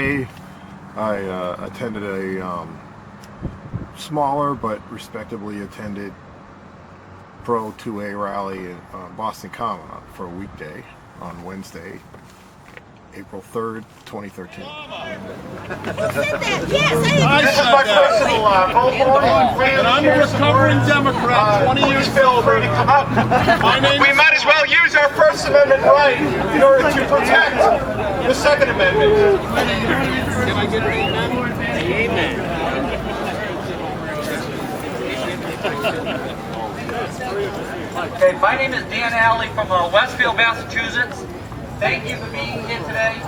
Today I attended a smaller but respectably attended Pro 2A rally in Boston Common for a weekday on Wednesday, April 3rd, 2013. This is my personal and I'm a recovering Democrat, 20 years sober. We might as well use our First Amendment right in order to protect the Second Amendment. Can I get an amen? Okay, my name is Dan Alley from Westfield, Massachusetts. Thank you for being here today.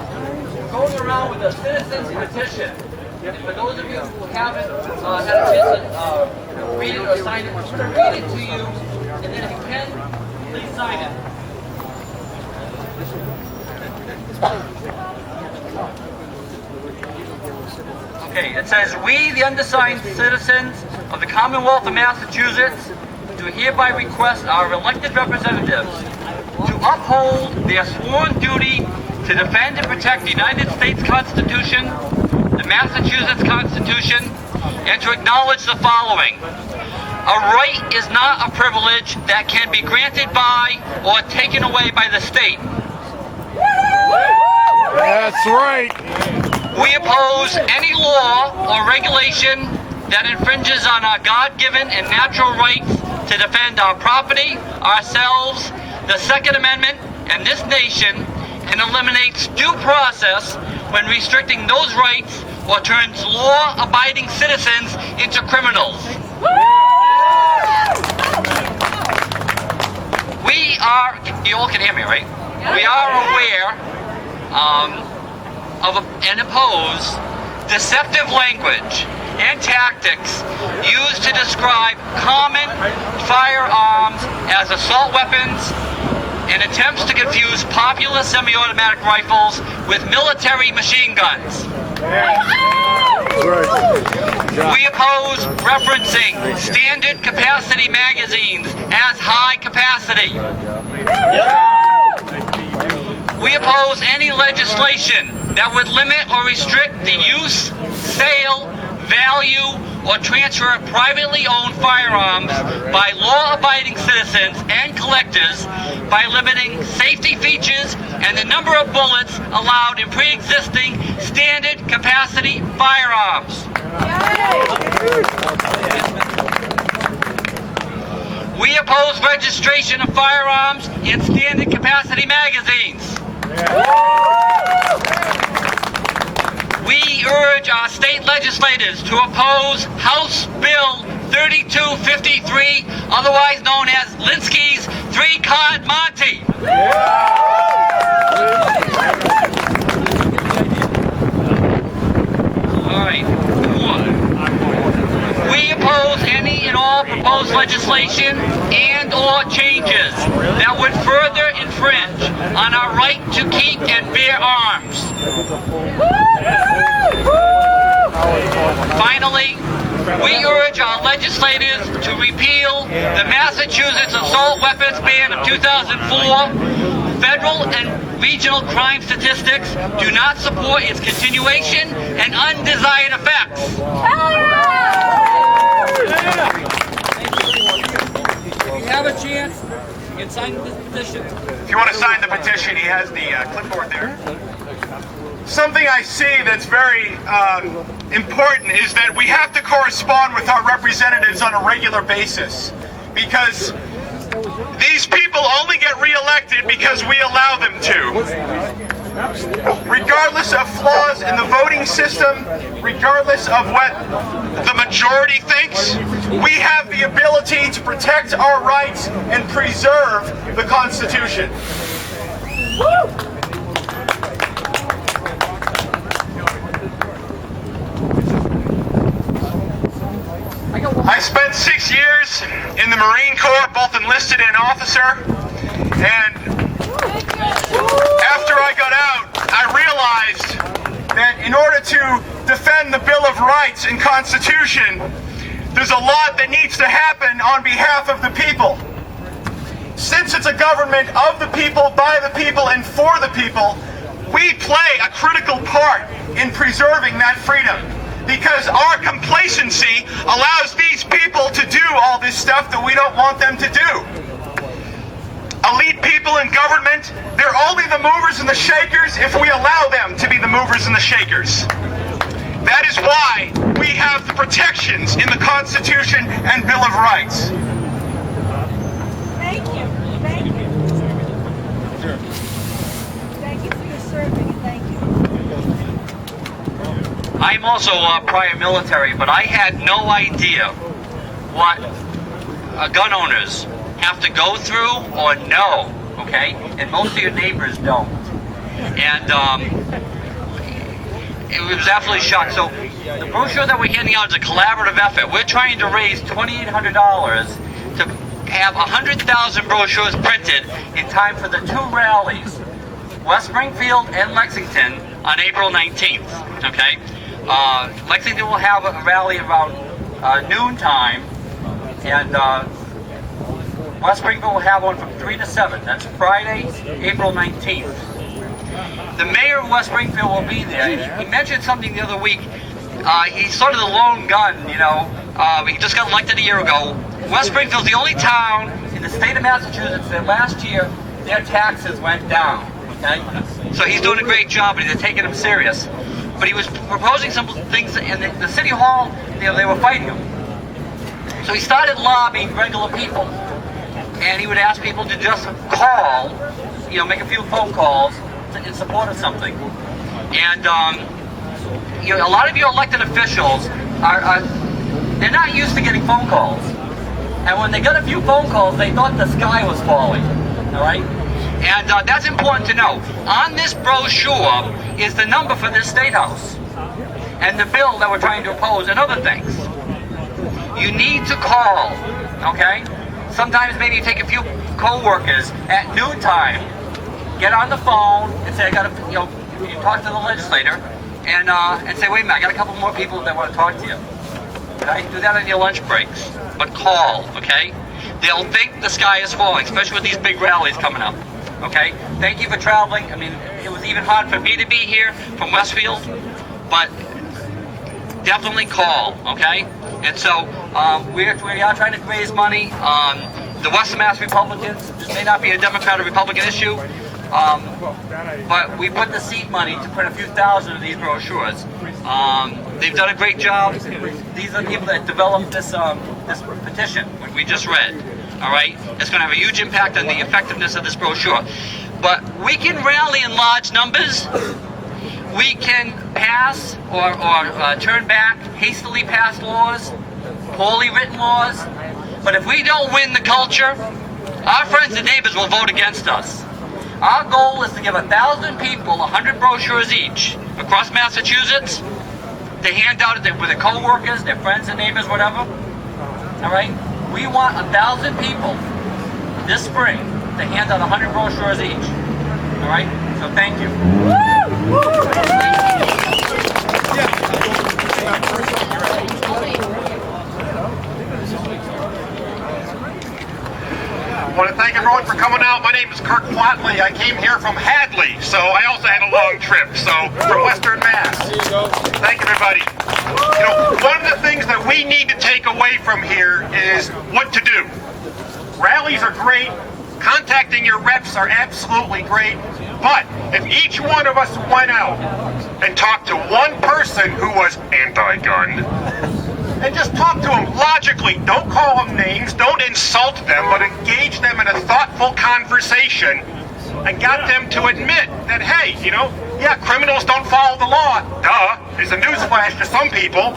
We're going around with a citizens petition. And for those of you who haven't had a chance to read it or sign it, I'm going to read it to you. And then if you can, please sign it. Okay, it says, we, the undersigned citizens of the Commonwealth of Massachusetts, do hereby request our elected representatives to uphold their sworn duty to defend and protect the United States Constitution, the Massachusetts Constitution, and to acknowledge the following. A right is not a privilege that can be granted by or taken away by the state. That's right. We oppose any law or regulation that infringes on our God-given and natural rights to defend our property, ourselves, the Second Amendment, and this nation, and eliminates due process when restricting those rights or turns law-abiding citizens into criminals. We are, you all can hear me, right? We are aware of and oppose deceptive language and tactics used to describe common firearms as assault weapons and attempts to confuse popular semi-automatic rifles with military machine guns. We oppose referencing standard capacity magazines as high capacity. We oppose any legislation that would limit or restrict the use, sale, value, or transfer of privately owned firearms by law-abiding citizens and collectors by limiting safety features and the number of bullets allowed in pre-existing standard capacity firearms. We oppose registration of firearms in standard capacity magazines. We urge our state legislators to oppose House Bill 3253, otherwise known as Linsky's three-card Monty. All right. We oppose any and all proposed legislation and or changes that would further infringe on our right to keep and bear arms. Finally, we urge our legislators to repeal the Massachusetts assault weapons ban of 2004. Federal and regional crime statistics do not support its continuation and undesired effects. If you have a chance, you can sign this petition. If you want to sign the petition, he has the clipboard there. Something I see that's very important is that we have to correspond with our representatives on a regular basis, because these people only get re-elected because we allow them to. Regardless of flaws in the voting system, regardless of what the majority thinks, we have the ability to protect our rights and preserve the Constitution. I spent 6 years in the Marine Corps, both enlisted and officer, and after I got out, I realized that in order to defend the Bill of Rights and Constitution, there's a lot that needs to happen on behalf of the people. Since it's a government of the people, by the people, and for the people, We play a critical part in preserving that freedom because our complacency allows these people to do all this stuff that we don't want them to do. Elite people in government, they're only the movers and the shakers if we allow them to be the movers and the shakers. That is why we have the protections in the Constitution and Bill of Rights. Thank you. Thank you. Thank you for your serving. Thank you. I'm also prior military, but I had no idea what gun owners have to go through or know, okay? And most of your neighbors don't. And it was absolutely shocked. So the brochure that we're handing out is a collaborative effort. We're trying to raise $2,800 to have 100,000 brochures printed in time for the 2 rallies, West Springfield and Lexington, on April 19th, okay? Lexington will have a rally around noontime, and West Springfield will have one from 3 to 7. That's Friday, April 19th. The mayor of West Springfield will be there. He mentioned something the other week. He's sort of the lone gun, you know. He just got elected a year ago. West Springfield's the only town in the state of Massachusetts that last year their taxes went down, okay? So he's doing a great job, and they're taking him serious. But he was proposing some things, and the city hall, you know, they were fighting him. So he started lobbying regular people, and he would ask people to just call, you know, make a few phone calls in support of something. And you know, a lot of your elected officials they're not used to getting phone calls. And when they got a few phone calls, they thought the sky was falling. All right? And that's important to know. On this brochure is the number for this state house and the bill that we're trying to oppose and other things. You need to call, okay? Sometimes maybe you take a few co-workers at noontime, get on the phone and say, I got to, you know, you talk to the legislator and say, wait a minute, I got a couple more people that want to talk to you. Okay? Do that on your lunch breaks, but call, okay? They'll think the sky is falling, especially with these big rallies coming up. Okay? Thank you for traveling. I mean, it was even hard for me to be here from Westfield, but definitely call, okay? And so we are trying to raise money. The Western Mass Republicans, this may not be a Democrat or Republican issue, but we put the seed money to print a few thousand of these brochures. They've done a great job. These are the people that developed this this petition, which we just read. All right, it's going to have a huge impact on the effectiveness of this brochure. But we can rally in large numbers. We can pass or turn back hastily passed laws, poorly written laws. But if we don't win the culture, our friends and neighbors will vote against us. Our goal is to give 1,000 people 100 brochures each across Massachusetts to hand out with their co-workers, their friends and neighbors, whatever. All right? We want 1,000 people this spring to hand out 100 brochures each. All right? So thank you. I want to thank everyone for coming out. My name is Kirk Flatley. I came here from Hadley, so I also had a long trip, so from Western Mass. Thank you, everybody. You know, one of the things that we need to take away from here is what to do. Rallies are great. Contacting your reps are absolutely great. But if each one of us went out and talked to one person who was anti-gun, and just talk to them logically. Don't call them names. Don't insult them, but engage them in a thoughtful conversation and got them to admit that, hey, you know, yeah, criminals don't follow the law. Duh. It's a newsflash to some people.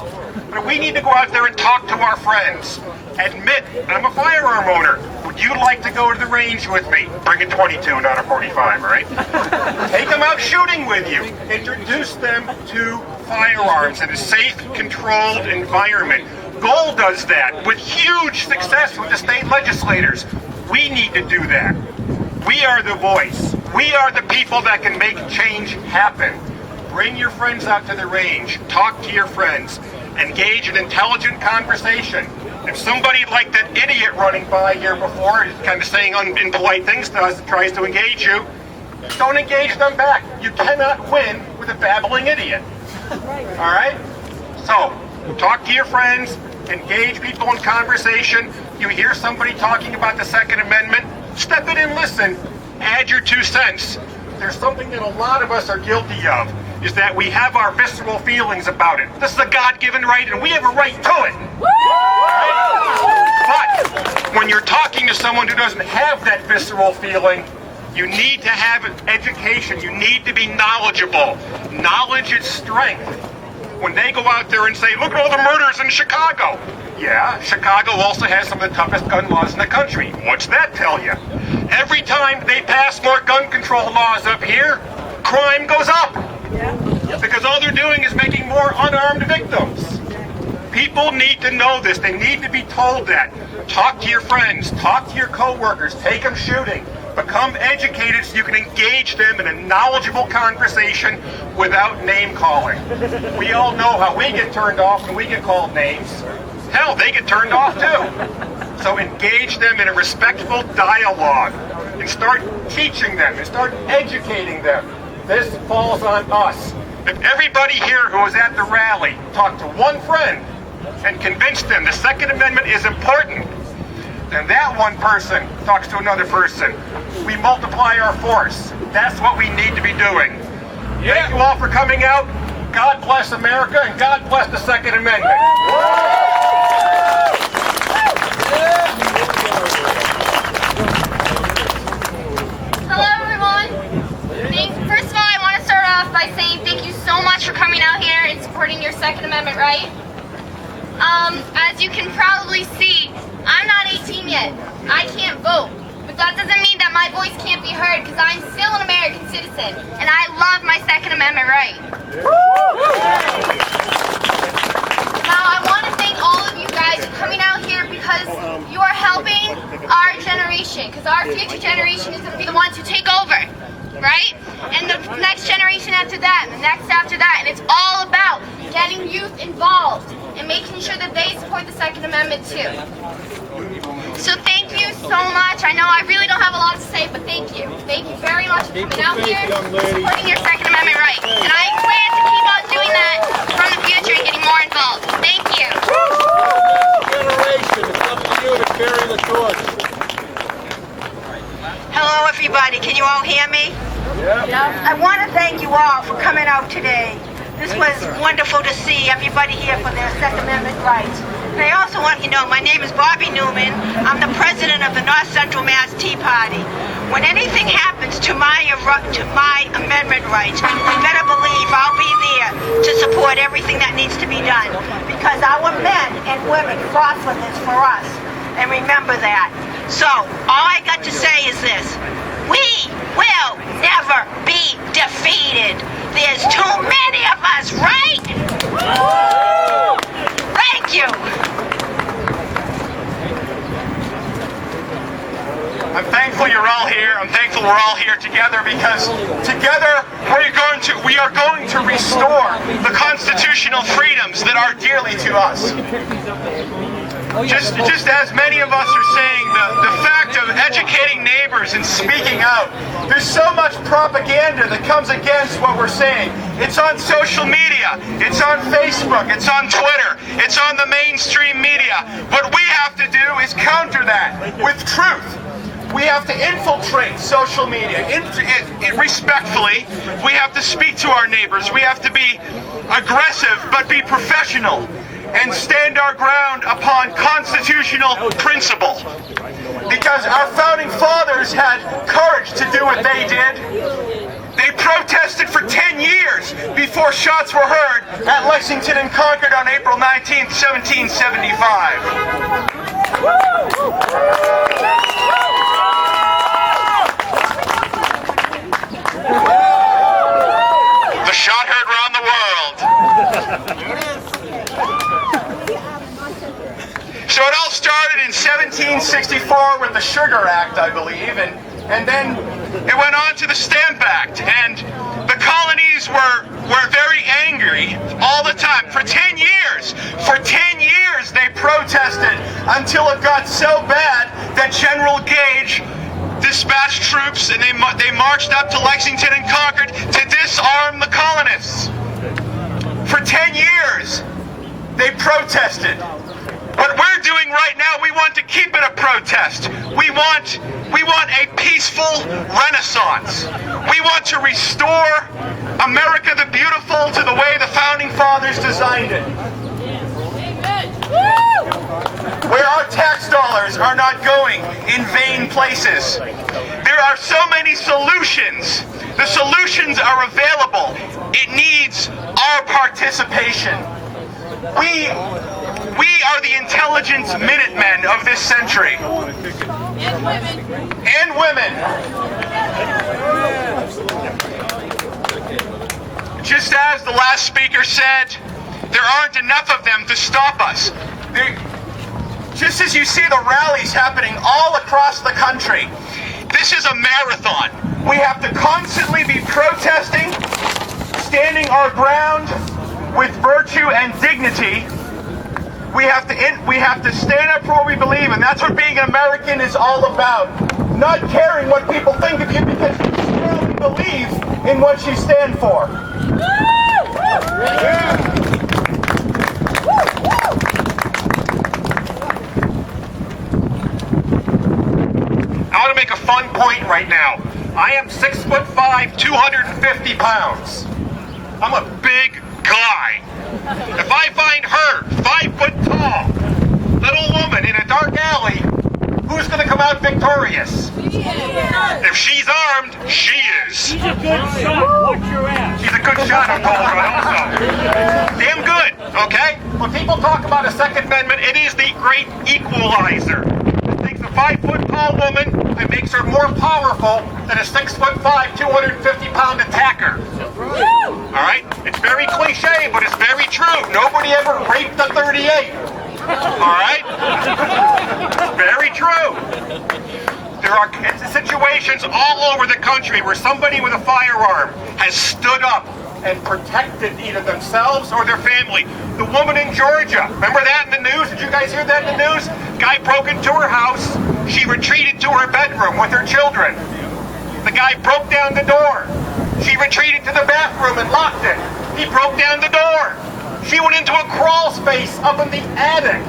But we need to go out there and talk to our friends. Admit, I'm a firearm owner. Would you like to go to the range with me? Bring a 22, not a 45, all right? Take them out shooting with you. Introduce them to firearms in a safe, controlled environment. Gold does that with huge success with the state legislators. We need to do that. We are the voice. We are the people that can make change happen. Bring your friends out to the range. Talk to your friends. Engage in intelligent conversation. If somebody like that idiot running by here before is kind of saying impolite things to us, tries to engage you, don't engage them back. You cannot win with a babbling idiot. All right? So, talk to your friends, engage people in conversation. You hear somebody talking about the Second Amendment, step in and listen. Add your 2 cents. There's something that a lot of us are guilty of, is that we have our visceral feelings about it. This is a God-given right, and we have a right to it. But when you're talking to someone who doesn't have that visceral feeling, you need to have education. You need to be knowledgeable. Knowledge is strength. When they go out there and say, look at all the murders in Chicago. Yeah, Chicago also has some of the toughest gun laws in the country. What's that tell you? Every time they pass more gun control laws up here, crime goes up. Because all they're doing is making more unarmed victims. People need to know this. They need to be told that. Talk to your friends. Talk to your coworkers. Take them shooting. Become educated so you can engage them in a knowledgeable conversation without name calling. We all know how we get turned off when we get called names. Hell, they get turned off too. So engage them in a respectful dialogue and start teaching them and start educating them. This falls on us. If everybody here who was at the rally talked to one friend and convinced them the Second Amendment is important, then that one person talks to another person. We multiply our force. That's what we need to be doing. Thank you all for coming out. God bless America and God bless the Second Amendment. Hello everyone. First of all, I want to start off by saying thank you so much for coming out here and supporting your Second Amendment right. As you can probably see, I'm not 18 yet. I can't vote. But that doesn't mean that my voice can't be heard, because I'm still an American citizen, and I love my Second Amendment right. Now, I want to thank all of you guys for coming out here, because you are helping our generation, because our future generation is going to be the ones who take over, right? And the next generation after that, and the next after that, and it's all about getting youth involved and making sure that they support the Second Amendment too. So thank you so much. I know I really don't have a lot to say, but thank you. Thank you very much for coming out here and supporting your Second Amendment right. And I plan to keep on doing that from the future and getting more involved. Thank you. Generation, it's up to you to carry the torch. Hello everybody, can you all hear me? I want to thank you all for coming out today. This was wonderful to see everybody here for their Second Amendment rights. And I also want you to know, my name is Bobby Newman. I'm the president of the North Central Mass Tea Party. When anything happens to my amendment rights, you better believe I'll be there to support everything that needs to be done. Because our men and women fought for this for us. And remember that. So, all I got to say is this. We will never be defeated. There's too many of us, right? Thank you. I'm thankful you're all here. I'm thankful we're all here together, because together we are going to restore the constitutional freedoms that are dearly to us. Just as many of us are saying, the fact of educating neighbors and speaking out, there's so much propaganda that comes against what we're saying. It's on social media, it's on Facebook, it's on Twitter, it's on the mainstream media. What we have to do is counter that with truth. We have to infiltrate social media respectfully. We have to speak to our neighbors. We have to be aggressive but be professional and stand our ground upon constitutional principle. Because our founding fathers had courage to do what they did. They protested for 10 years before shots were heard at Lexington and Concord on April 19th, 1775. The shot heard around the world. So it all started in 1764 with the Sugar Act, I believe, and then it went on to the Stamp Act, and the colonies were very angry all the time. For 10 years they protested until it got so bad that General Gage dispatched troops and they marched up to Lexington and Concord to disarm the colonists. For 10 years, they protested. What we're doing right now, we want to keep it a protest. We want a peaceful renaissance. We want to restore America the Beautiful to the way the Founding Fathers designed it. Where our tax dollars are not going in vain places. There are so many solutions. The solutions are available. It needs our participation. We are the intelligence Minutemen of this century. And women. And women. Just as the last speaker said, there aren't enough of them to stop us. Just as you see the rallies happening all across the country, this is a marathon. We have to constantly be protesting, standing our ground with virtue and dignity. We have to stand up for what we believe, and that's what being an American is all about. Not caring what people think of you because you strongly believe in what you stand for. Yeah. I want to make a fun point right now. I am 6'5", 250 pounds. I'm a big guy. If I find her 5 foot tall, little woman in a dark alley, who's going to come out victorious? If she's armed, she is. She's a good shot. Watch your ass. She's a good shot, I'm told, right, also. Damn good, okay? When people talk about a Second Amendment, it is the great equalizer. It takes a 5 foot tall woman and makes her more powerful than a 6'5", 250-pound attacker. All right? It's very cliche, but it's very true. Nobody ever raped a 38. All right? Very true. There are situations all over the country where somebody with a firearm has stood up and protected either themselves or their family. The woman in Georgia, remember that in the news? Did you guys hear that in the news? Guy broke into her house. She retreated to her bedroom with her children. The guy broke down the door. She retreated to the bathroom and locked it. He broke down the door. She went into a crawl space up in the attic.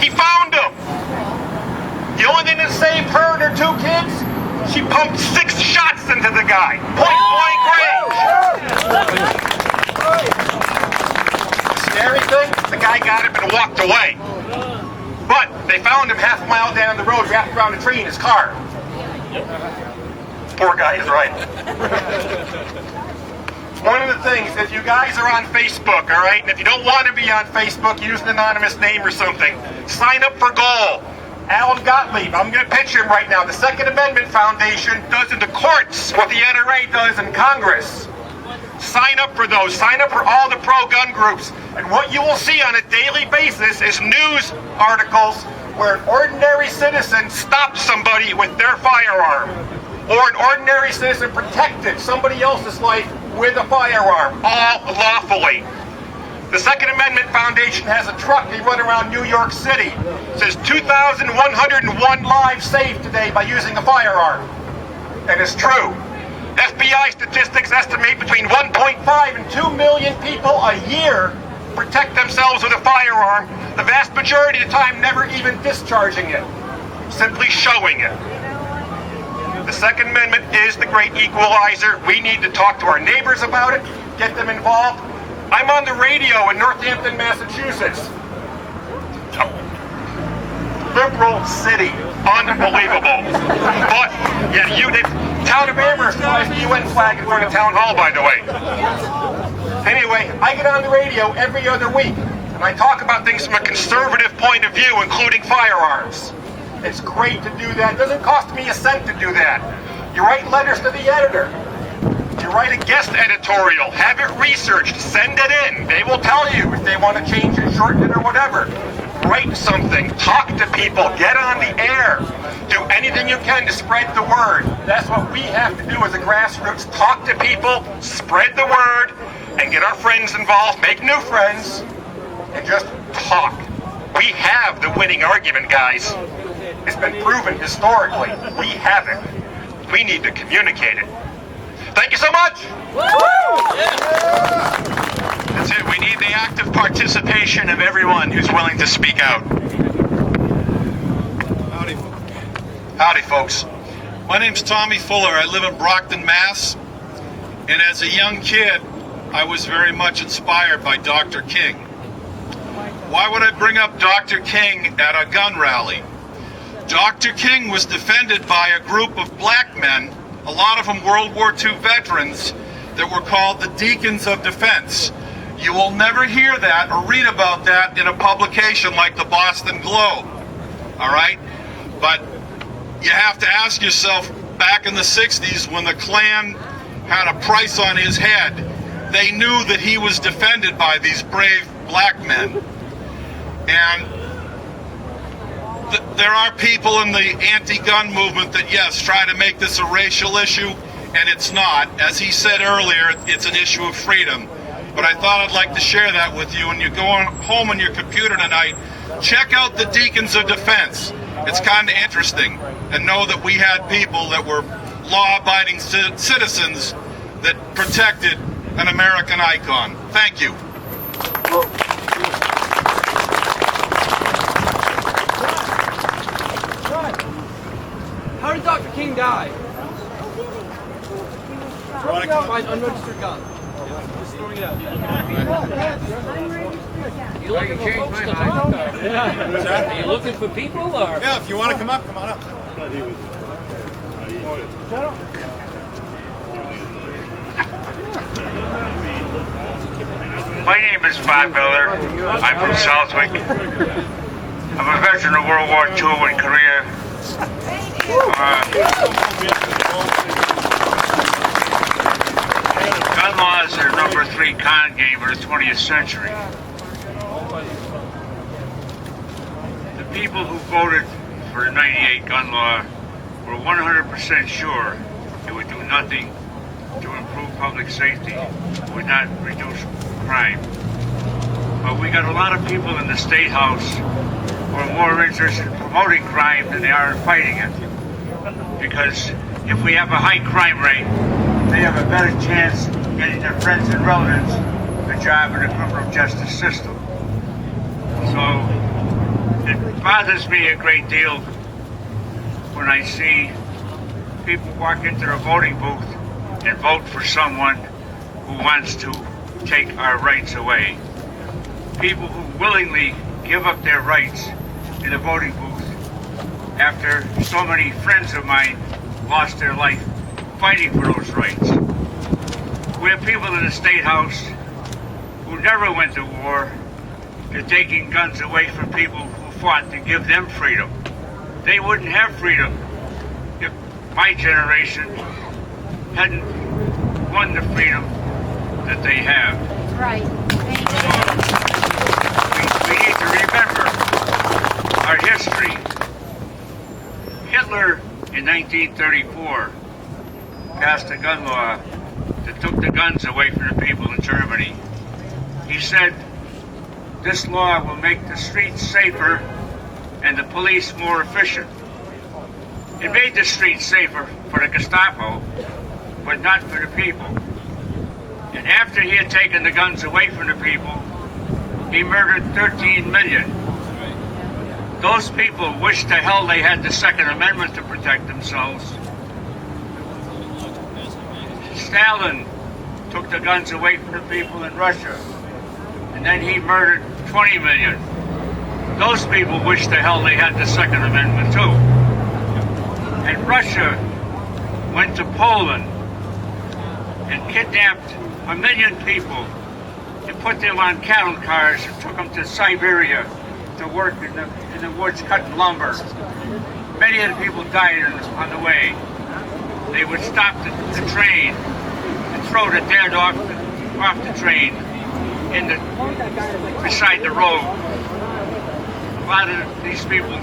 He found him. The only thing that saved her and her 2 kids, she pumped 6 shots into the guy. Point blank range. The scary thing, the guy got up and walked away. But they found him half a mile down the road, wrapped around a tree in his car. Poor guy is right. One of the things, if you guys are on Facebook, all right, and if you don't want to be on Facebook, use an anonymous name or something. Sign up for Goal. Alan Gottlieb, I'm going to pitch him right now. The Second Amendment Foundation does in the courts what the NRA does in Congress. Sign up for those. Sign up for all the pro-gun groups. And what you will see on a daily basis is news articles where an ordinary citizen stopped somebody with their firearm. Or an ordinary citizen protected somebody else's life with a firearm, all lawfully. The Second Amendment Foundation has a truck they run around New York City. It says 2,101 lives saved today by using a firearm. And it's true. FBI statistics estimate between 1.5 and 2 million people a year protect themselves with a firearm, the vast majority of the time never even discharging it, simply showing it. The Second Amendment is the great equalizer. We need to talk to our neighbors about it, get them involved. I'm on the radio in Northampton, Massachusetts. Liberal city. Unbelievable. But, yeah, the town of Amherst flies the UN flag in front of Town Hall, by the way. Anyway, I get on the radio every other week, and I talk about things from a conservative point of view, including firearms. It's great to do that. It doesn't cost me a cent to do that. You write letters to the editor. You write a guest editorial, have it researched, send it in. They will tell you if they want to change it, shorten it, or whatever. Write something, talk to people, get on the air. Do anything you can to spread the word. That's what we have to do as a grassroots. Talk to people, spread the word, and get our friends involved, make new friends, and just talk. We have the winning argument, guys. It's been proven historically. We have it. We need to communicate it. Thank you so much. That's it. We need the active participation of everyone who's willing to speak out. Howdy. Howdy, folks. My name's Tommy Fuller. I live in Brockton, Mass. And as a young kid, I was very much inspired by Dr. King. Why would I bring up Dr. King at a gun rally? Dr. King was defended by a group of black men, a lot of them World War II veterans, that were called the Deacons of Defense. You will never hear that or read about that in a publication like the Boston Globe. All right? But you have to ask yourself, back in the 60s when the Klan had a price on his head, they knew that he was defended by these brave black men. And there are people in the anti-gun movement that, yes, try to make this a racial issue, and it's not. As he said earlier, it's an issue of freedom. But I thought I'd like to share that with you. When you go home on your computer tonight, check out the Deacons of Defense. It's kind of interesting. And know that we had people that were law-abiding citizens that protected an American icon. Thank you. How did Dr. King die? By an unregistered gun. Just throwing it out. You looking for folks to talk? Are you looking for people or? Yeah, if you want to come up, come on up. My name is Bob Miller. I'm from Southwick. I'm a veteran of World War II and Korea. Gun laws are number 3 con game of the 20th century. The people who voted for the 98 gun law were 100% sure it would do nothing to improve public safety, would not reduce crime. But we got a lot of people in the State House who are more interested in promoting crime than they are in fighting it. Because if we have a high crime rate, they have a better chance of getting their friends and relatives a job in the criminal justice system. So it bothers me a great deal when I see people walk into the voting booth and vote for someone who wants to take our rights away. People who willingly give up their rights in the voting booth after so many friends of mine lost their life fighting for those rights. We have people in the State House who never went to war. They're taking guns away from people who fought to give them freedom. They wouldn't have freedom if my generation hadn't won the freedom that they have. Right. We need to remember our history. Hitler in 1934 passed a gun law that took the guns away from the people in Germany. He said, this law will make the streets safer and the police more efficient. It made the streets safer for the Gestapo, but not for the people. And after he had taken the guns away from the people, he murdered 13 million. Those people wished to hell they had the Second Amendment to protect themselves. Stalin took the guns away from the people in Russia, and then he murdered 20 million. Those people wished to hell they had the Second Amendment too. And Russia went to Poland and kidnapped 1 million people and put them on cattle cars and took them to Siberia to work in the woods cutting lumber. Many of the people died on the way. They would stop the train and throw the dead off the train beside the road. A lot of these people,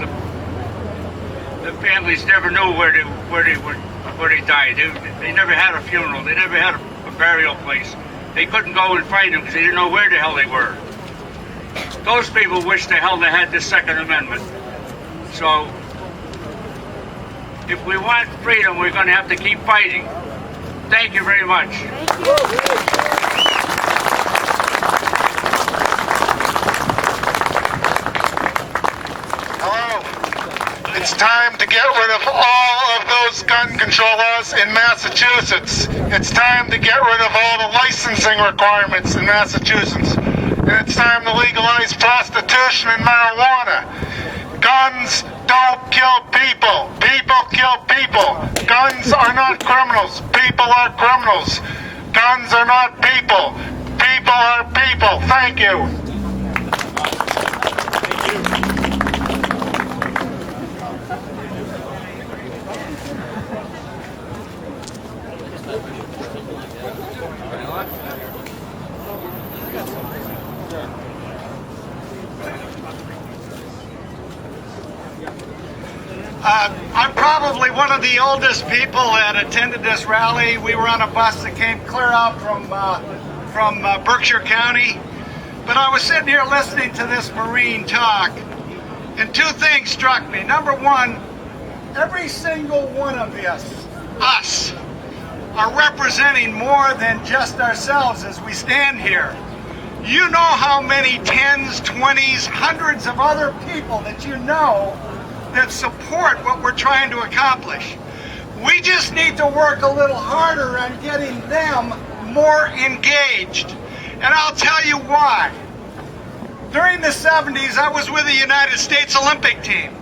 the families never knew where they died. They never had a funeral. They never had a burial place. They couldn't go and find them because they didn't know where the hell they were. Those people wish to hell they had the Second Amendment. So If we want freedom, we're going to have to keep fighting. Thank you very much. Hello. It's time to get rid of all of those gun control laws in Massachusetts. It's time to get rid of all the licensing requirements in Massachusetts. And it's time to legalize prostitution and marijuana. Guns don't kill people. People kill people. Guns are not criminals. People are criminals. Guns are not people. People are people. Thank you. I'm probably one of the oldest people that attended this rally. We were on a bus that came clear out from Berkshire County. But I was sitting here listening to this Marine talk, and two things struck me. Number one, every single one of us are representing more than just ourselves as we stand here. You know how many tens, 20s, hundreds of other people that you know that support what we're trying to accomplish. We just need to work a little harder on getting them more engaged. And I'll tell you why. During the 70s, I was with the United States Olympic team.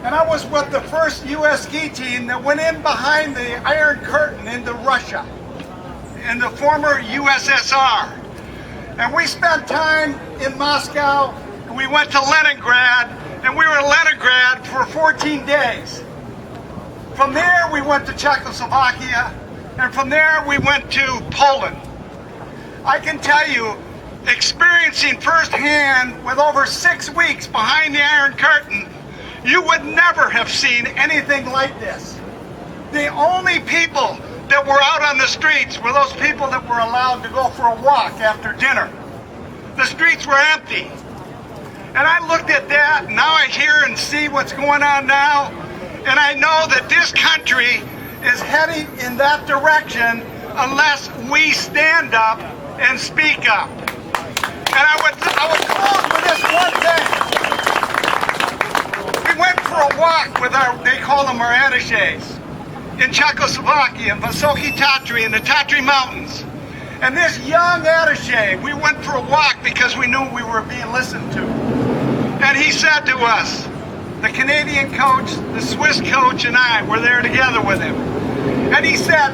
And I was with the first U.S. ski team that went in behind the Iron Curtain into Russia, in the former USSR. And we spent time in Moscow, and we went to Leningrad, and we were in Leningrad for 14 days. From there, we went to Czechoslovakia, and from there, we went to Poland. I can tell you, experiencing firsthand with over 6 weeks behind the Iron Curtain, you would never have seen anything like this. The only people that were out on the streets were those people that were allowed to go for a walk after dinner. The streets were empty. And I looked at that, and now I hear and see what's going on now, and I know that this country is heading in that direction unless we stand up and speak up. And I would close with this one thing. We went for a walk with they call them our attachés, in Czechoslovakia, in Vysoké Tatry, in the Tatry Mountains. And this young attaché, we went for a walk because we knew we were being listened to. And he said to us, the Canadian coach, the Swiss coach, and I were there together with him. And he said,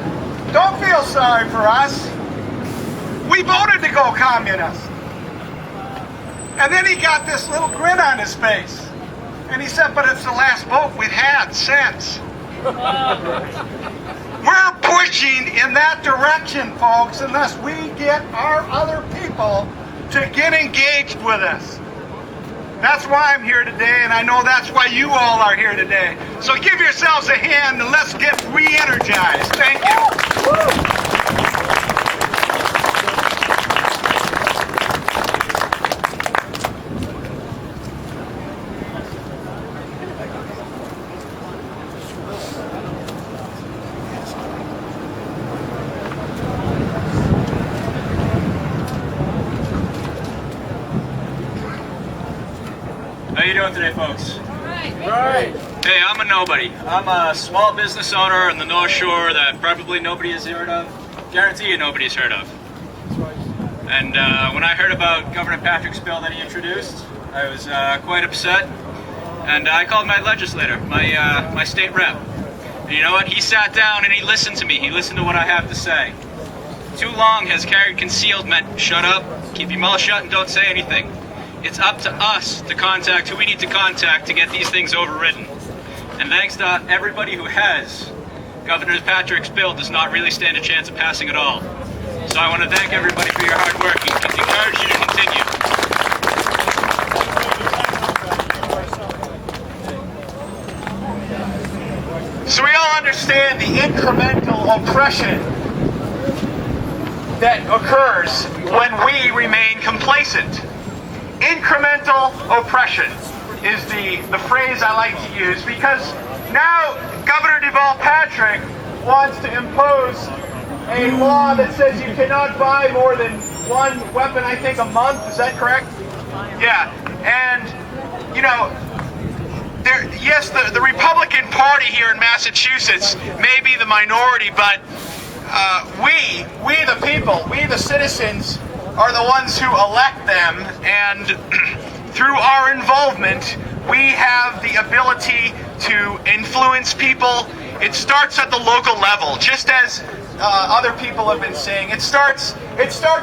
don't feel sorry for us. We voted to go communist. And then he got this little grin on his face. And he said, but it's the last vote we've had since. We're pushing in that direction, folks, unless we get our other people to get engaged with us. That's why I'm here today, and I know that's why you all are here today. So give yourselves a hand and let's get re-energized. Thank you. How you doing today, folks? Alright. Hey, I'm a nobody. I'm a small business owner in the North Shore that probably nobody has heard of. Guarantee you nobody's heard of. And when I heard about Governor Patrick's bill that he introduced, I was quite upset. And I called my legislator, my state rep. And you know what? He sat down and he listened to me. He listened to what I have to say. Too long has carried concealed meant shut up, keep your mouth shut, and don't say anything. It's up to us to contact who we need to contact to get these things overridden. And thanks to everybody who has, Governor Patrick's bill does not really stand a chance of passing at all. So I want to thank everybody for your hard work and encourage you to continue. So we all understand the incremental oppression that occurs when we remain complacent. Incremental oppression is the phrase I like to use, because now Governor Deval Patrick wants to impose a law that says you cannot buy more than one weapon, I think, a month. Is that correct? Yeah. And, you know, yes, the Republican Party here in Massachusetts may be the minority, but we the people, we the citizens, are the ones who elect them, and through our involvement, we have the ability to influence people. It starts at the local level, just as other people have been saying. It starts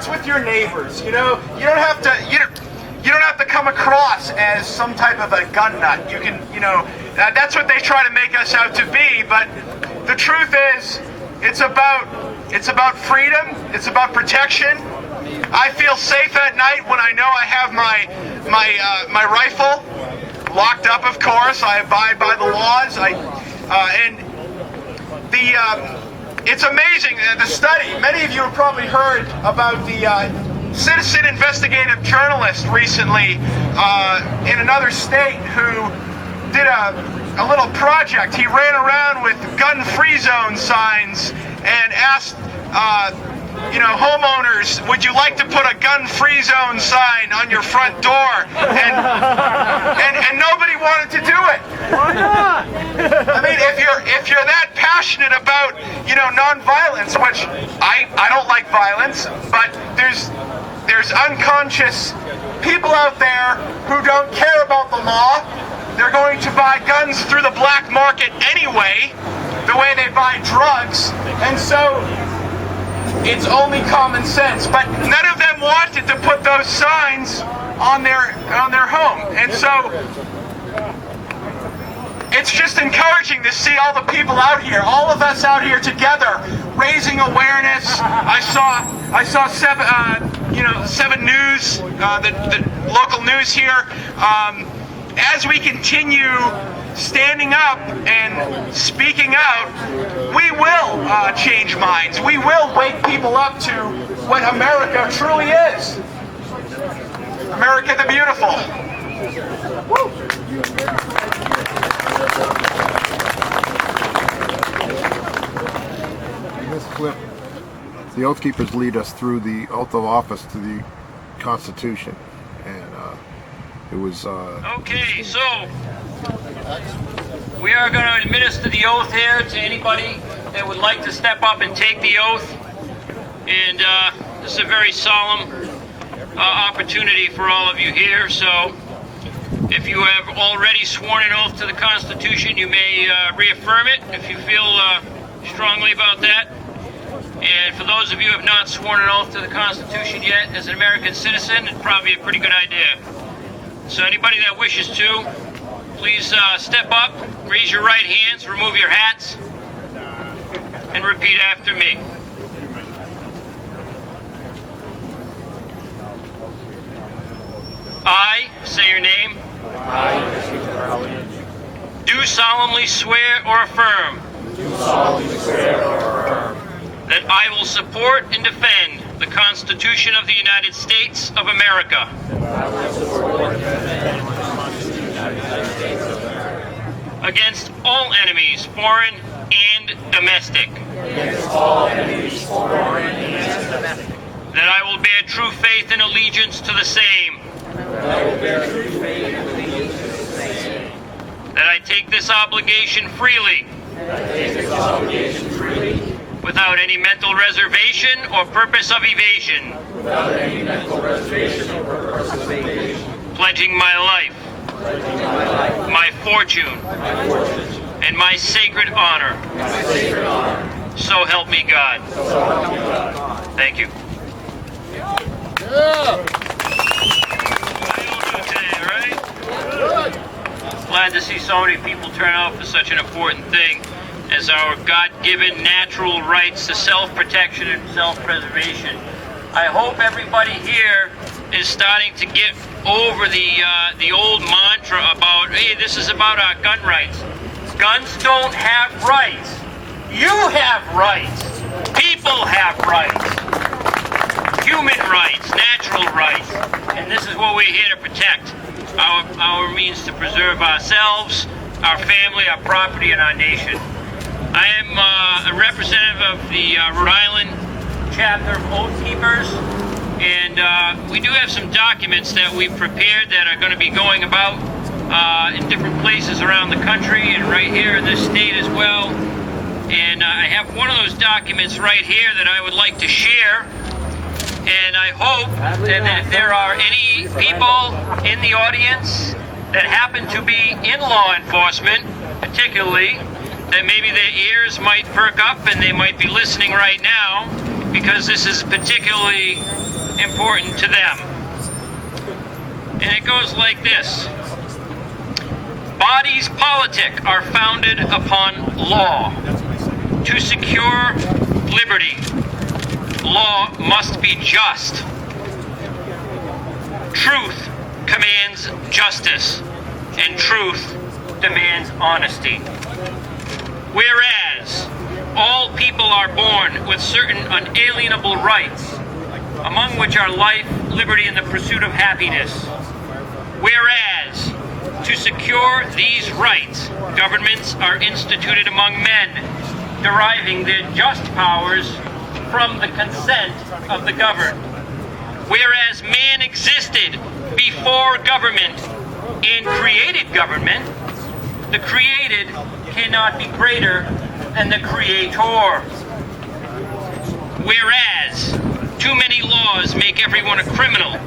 with your neighbors. You know, you don't have to come across as some type of a gun nut. You can, you know, that's what they try to make us out to be. But the truth is, it's about freedom. It's about protection. I feel safe at night when I know I have my rifle locked up. Of course, I abide by the laws. It's amazing, the study. Many of you have probably heard about the citizen investigative journalist recently in another state who did a little project. He ran around with gun-free zone signs and asked you know, homeowners, would you like to put a gun-free zone sign on your front door? And nobody wanted to do it. Why not? I mean, if you're that passionate about, you know, nonviolence, which I don't like violence, but there's unconscious people out there who don't care about the law. They're going to buy guns through the black market anyway, the way they buy drugs, and so it's only common sense. But none of them wanted to put those signs on their home, and so it's just encouraging to see all the people out here, all of us out here together, raising awareness. I saw 7 News, the local news here. As we continue standing up and speaking out, we will change minds. We will wake people up to what America truly is. America the beautiful. Woo. In this clip, the Oath Keepers lead us through the oath of office to the Constitution, and it was... Okay, so we are going to administer the oath here to anybody that would like to step up and take the oath. And this is a very solemn opportunity for all of you here. So if you have already sworn an oath to the Constitution, you may reaffirm it if you feel strongly about that. And for those of you who have not sworn an oath to the Constitution yet, as an American citizen, it's probably a pretty good idea. So anybody that wishes to, please step up, raise your right hands, remove your hats, and repeat after me. I, say your name, do solemnly swear or affirm that I will support and defend the Constitution of the United States of America against all enemies, foreign and domestic. That I will bear true faith and allegiance to the same. That I take this obligation freely. Without any mental reservation or purpose of evasion. Pledging my life, my fortune, and my sacred honor. So help me God. Thank you. Glad to see so many people turn out for such an important thing as our God-given natural rights to self-protection and self-preservation. I hope everybody here is starting to get over the old mantra about, hey, this is about our gun rights. Guns don't have rights. You have rights. People have rights. Human rights, natural rights. And this is what we're here to protect. Our means to preserve ourselves, our family, our property, and our nation. I am a representative of the Rhode Island chapter of Oath Keepers, and we do have some documents that we've prepared that are going to be going about in different places around the country and right here in this state as well. And I have one of those documents right here that I would like to share. And I hope that there are any people in the audience that happen to be in law enforcement, particularly, that maybe their ears might perk up and they might be listening right now, because this is particularly important to them. And it goes like this. Bodies politic are founded upon law. To secure liberty, law must be just. Truth commands justice, and truth demands honesty. Whereas all people are born with certain unalienable rights, among which are life, liberty, and the pursuit of happiness. Whereas to secure these rights, governments are instituted among men, deriving their just powers from the consent of the governed. Whereas man existed before government and created government, the created cannot be greater than the creator. Whereas too many laws make everyone a criminal,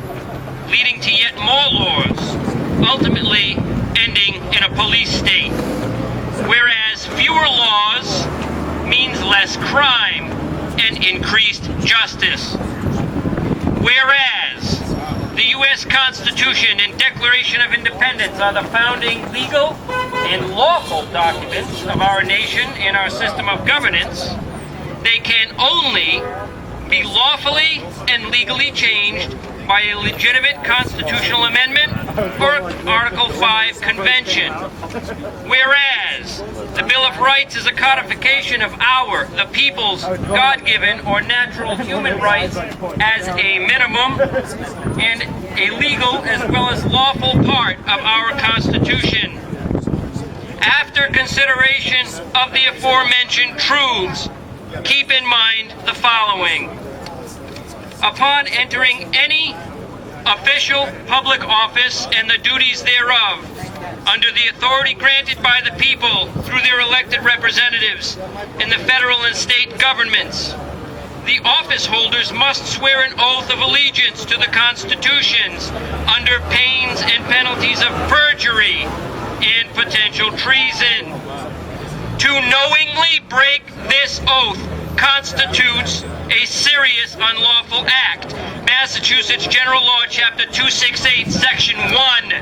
leading to yet more laws, ultimately ending in a police state. Whereas fewer laws means less crime and increased justice. Whereas the U.S. Constitution and Declaration of Independence are the founding legal and lawful documents of our nation and our system of governance, they can only be lawfully and legally changed by a legitimate constitutional amendment or Article 5 convention. Whereas the Bill of Rights is a codification of the people's God-given or natural human rights as a minimum and a legal as well as lawful part of our Constitution. After consideration of the aforementioned truths, keep in mind the following. Upon entering any official public office and the duties thereof, under the authority granted by the people through their elected representatives in the federal and state governments, the office holders must swear an oath of allegiance to the constitutions under pains and penalties of perjury and potential treason. To knowingly break this oath constitutes a serious unlawful act. Massachusetts General Law, Chapter 268, Section 1.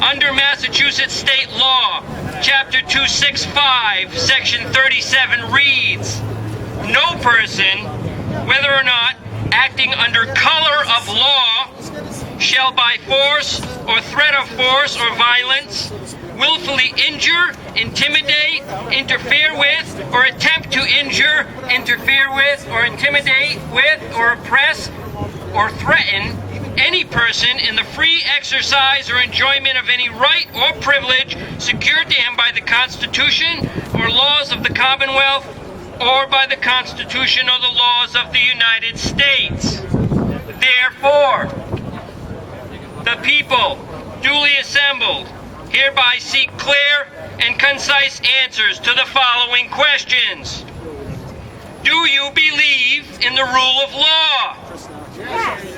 Under Massachusetts State Law, Chapter 265, Section 37 reads, no person, whether or not acting under color of law, shall by force or threat of force or violence willfully injure, intimidate, interfere with, or attempt to injure, interfere with, or intimidate with, or oppress, or threaten any person in the free exercise or enjoyment of any right or privilege secured to him by the Constitution or laws of the Commonwealth or by the Constitution or the laws of the United States. Therefore, the people duly assembled hereby seek clear and concise answers to the following questions. Do you believe in the rule of law? Yes.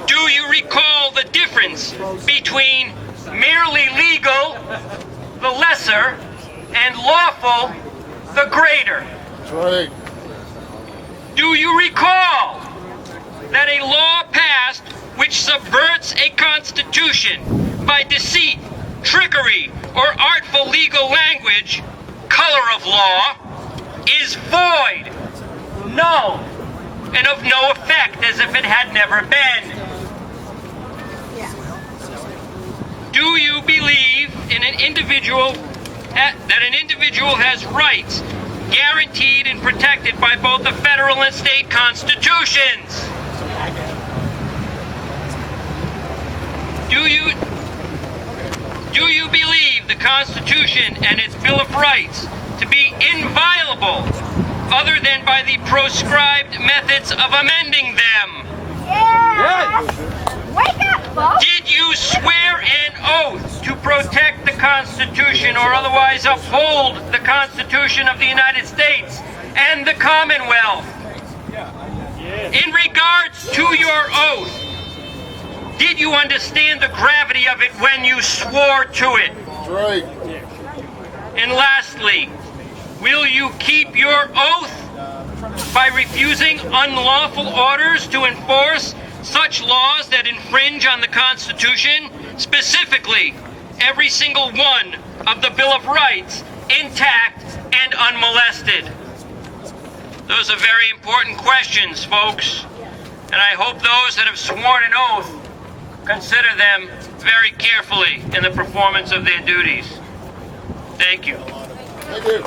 Do you recall the difference between merely legal, the lesser, and lawful, the greater? That's right. Do you recall that a law passed which subverts a constitution by deceit, trickery, or artful legal language, color of law, is void, null, and of no effect as if it had never been? Do you believe in an individual that an individual has rights guaranteed and protected by both the federal and state constitutions? Do you believe the Constitution and its Bill of Rights to be inviolable other than by the proscribed methods of amending them? Yes! Wake up, folks! Did you swear an oath to protect the Constitution or otherwise uphold the Constitution of the United States and the Commonwealth? In regards to your oath, did you understand the gravity of it when you swore to it? That's right. And lastly, will you keep your oath by refusing unlawful orders to enforce such laws that infringe on the Constitution, specifically every single one of the Bill of Rights, intact and unmolested? Those are very important questions, folks, and I hope those that have sworn an oath consider them very carefully in the performance of their duties. Thank you. Thank you.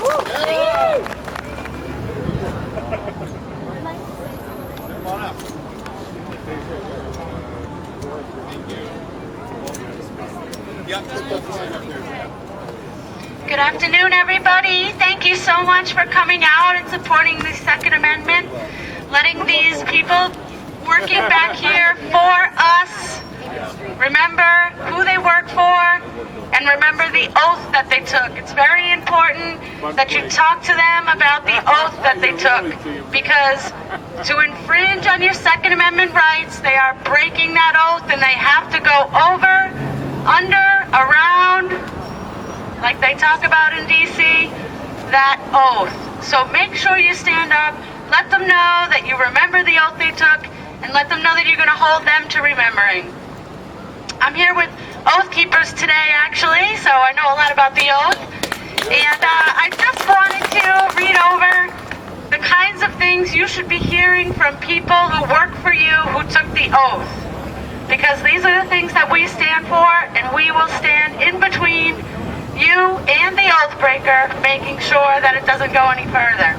Good afternoon, everybody. Thank you so much for coming out and supporting the Second Amendment, letting these people working back here for us remember who they work for and remember the oath that they took. It's very important that you talk to them about the oath that they took, because to infringe on your Second Amendment rights, they are breaking that oath, and they have to go over, under, around, like they talk about in DC, that oath. So make sure you stand up, let them know that you remember the oath they took, and let them know that you're going to hold them to remembering. I'm here with Oath Keepers today, actually, so I know a lot about the oath. And I just wanted to read over the kinds of things you should be hearing from people who work for you who took the oath. Because these are the things that we stand for, and we will stand in between you and the oath breaker, making sure that it doesn't go any further.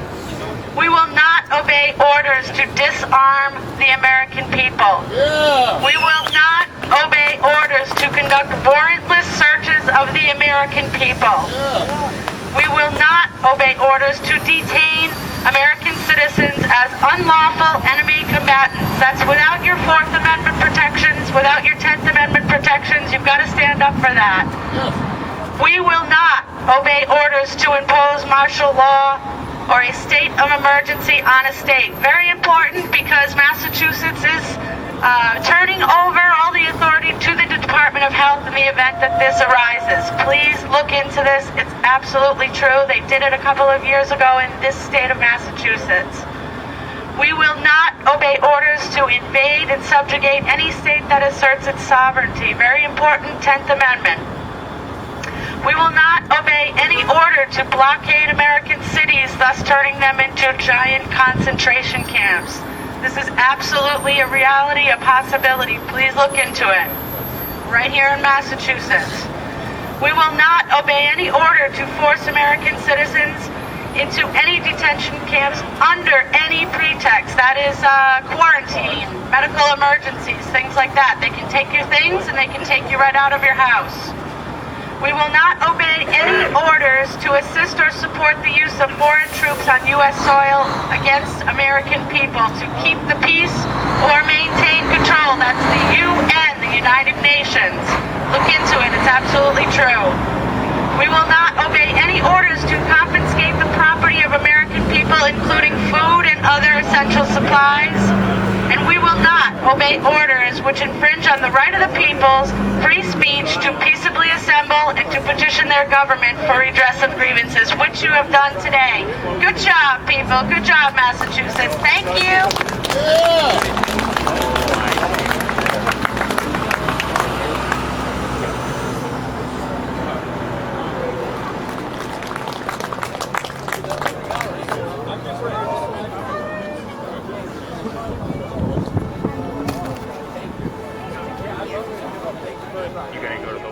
We will not obey orders to disarm the American people. Yeah. We will not obey orders to conduct warrantless searches of the American people. Yeah. We will not obey orders to detain American citizens as unlawful enemy combatants. That's without your Fourth Amendment protections, without your 10th Amendment protections. You've got to stand up for that. Yeah. We will not obey orders to impose martial law or a state of emergency on a state. Very important, because Massachusetts is turning over all the authority to the Department of Health in the event that this arises. Please look into this. It's absolutely true. They did it a couple of years ago in this state of Massachusetts. We will not obey orders to invade and subjugate any state that asserts its sovereignty. Very important, 10th Amendment. We will not obey any order to blockade American cities, thus turning them into giant concentration camps. This is absolutely a reality, a possibility. Please look into it. Right here in Massachusetts. We will not obey any order to force American citizens into any detention camps under any pretext. That is quarantine, medical emergencies, things like that. They can take your things and they can take you right out of your house. We will not obey any orders to assist or support the use of foreign troops on U.S. soil against American people to keep the peace or maintain control. That's the UN, the United Nations. Look into it. It's absolutely true. We will not obey any orders to confiscate the property of American people, including food and other essential supplies. And we will not obey orders which infringe on the right of the people's free speech to peaceably assemble and to petition their government for redress of grievances, which you have done today. Good job, people. Good job, Massachusetts. Thank you. You gotta go to